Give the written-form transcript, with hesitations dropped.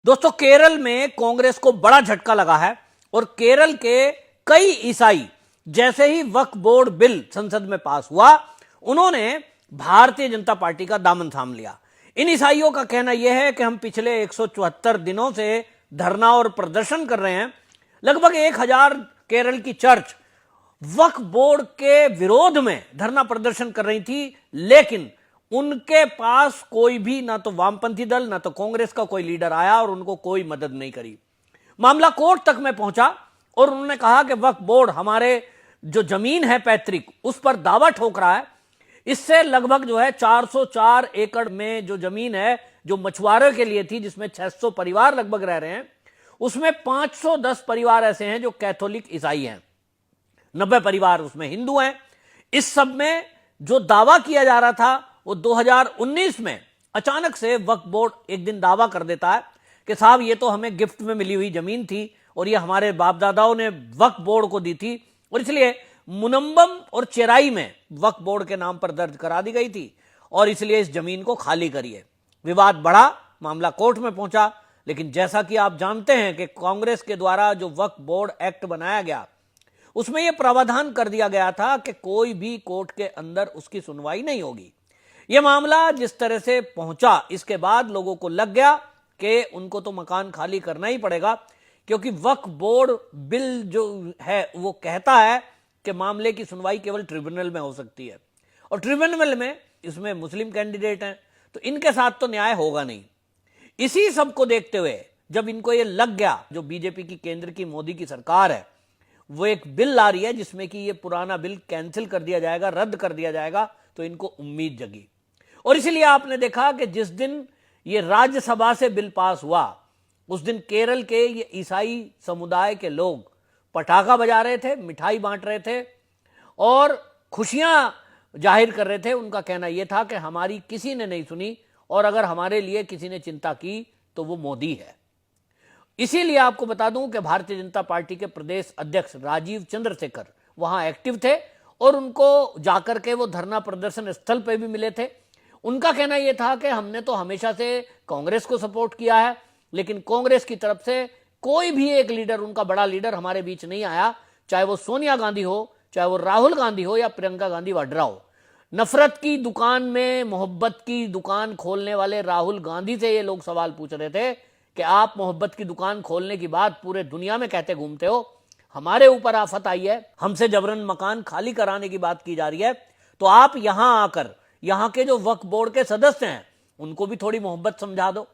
दोस्तों, केरल में कांग्रेस को बड़ा झटका लगा है और केरल के कई ईसाई जैसे ही वक्फ बोर्ड बिल संसद में पास हुआ, उन्होंने भारतीय जनता पार्टी का दामन थाम लिया। इन ईसाइयों का कहना यह है कि हम पिछले 174 दिनों से धरना और प्रदर्शन कर रहे हैं। लगभग 1000 केरल की चर्च वक्फ बोर्ड के विरोध में धरना प्रदर्शन कर रही थी, लेकिन उनके पास कोई भी, ना तो वामपंथी दल ना तो कांग्रेस का कोई लीडर आया और उनको कोई मदद नहीं करी। मामला कोर्ट तक में पहुंचा और उन्होंने कहा कि वक्फ बोर्ड हमारे जो जमीन है पैतृक, उस पर दावा ठोक रहा है। इससे लगभग 404 एकड़ में जो जमीन है, जो मछुआरों के लिए थी, जिसमें 600 परिवार लगभग रह रहे हैं, उसमें 510 परिवार ऐसे हैं जो कैथोलिक ईसाई हैं, 90 परिवार उसमें हिंदू हैं। इस सब में जो दावा किया जा रहा था वो 2019 में अचानक से वक्फ बोर्ड एक दिन दावा कर देता है कि साहब ये तो हमें गिफ्ट में मिली हुई जमीन थी और ये हमारे बाप दादाओं ने वक्फ बोर्ड को दी थी और इसलिए मुनम्बम और चेराई में वक्फ बोर्ड के नाम पर दर्ज करा दी गई थी और इसलिए इस जमीन को खाली करिए। विवाद बढ़ा, मामला कोर्ट में पहुंचा, लेकिन जैसा कि आप जानते हैं कि कांग्रेस के द्वारा जो वक्फ बोर्ड एक्ट बनाया गया, उसमें यह प्रावधान कर दिया गया था कि कोई भी कोर्ट के अंदर उसकी सुनवाई नहीं होगी। यह मामला जिस तरह से पहुंचा, इसके बाद लोगों को लग गया कि उनको तो मकान खाली करना ही पड़ेगा, क्योंकि वक्फ बोर्ड बिल जो है वो कहता है कि मामले की सुनवाई केवल ट्रिब्यूनल में हो सकती है और ट्रिब्यूनल में इसमें मुस्लिम कैंडिडेट हैं, तो इनके साथ तो न्याय होगा नहीं। इसी सब को देखते हुए जब इनको ये लग गया, जो बीजेपी की केंद्र की मोदी की सरकार है, वो एक बिल ला रही है जिसमें कि ये पुराना बिल कैंसिल कर दिया जाएगा, रद्द कर दिया जाएगा, तो इनको उम्मीद जगी। और इसीलिए आपने देखा कि जिस दिन ये राज्यसभा से बिल पास हुआ, उस दिन केरल के ये ईसाई समुदाय के लोग पटाखा बजा रहे थे, मिठाई बांट रहे थे और खुशियां जाहिर कर रहे थे। उनका कहना यह था कि हमारी किसी ने नहीं सुनी और अगर हमारे लिए किसी ने चिंता की तो वो मोदी है। इसीलिए आपको बता दूं कि भारतीय जनता पार्टी के प्रदेश अध्यक्ष राजीव चंद्रशेखर वहां एक्टिव थे और उनको जाकर के वो धरना प्रदर्शन स्थल पर भी मिले थे। उनका कहना यह था कि हमने तो हमेशा से कांग्रेस को सपोर्ट किया है, लेकिन कांग्रेस की तरफ से कोई भी एक लीडर, उनका बड़ा लीडर हमारे बीच नहीं आया, चाहे वो सोनिया गांधी हो, चाहे वो राहुल गांधी हो या प्रियंका गांधी वाड्रा हो। नफरत की दुकान में मोहब्बत की दुकान खोलने वाले राहुल गांधी से ये लोग सवाल पूछ रहे थे कि आप मोहब्बत की दुकान खोलने की बात पूरे दुनिया में कहते घूमते हो, हमारे ऊपर आफत आई है, हमसे जबरन मकान खाली कराने की बात की जा रही है, तो आप यहां आकर यहाँ के जो वक्फ बोर्ड के सदस्य हैं उनको भी थोड़ी मोहब्बत समझा दो।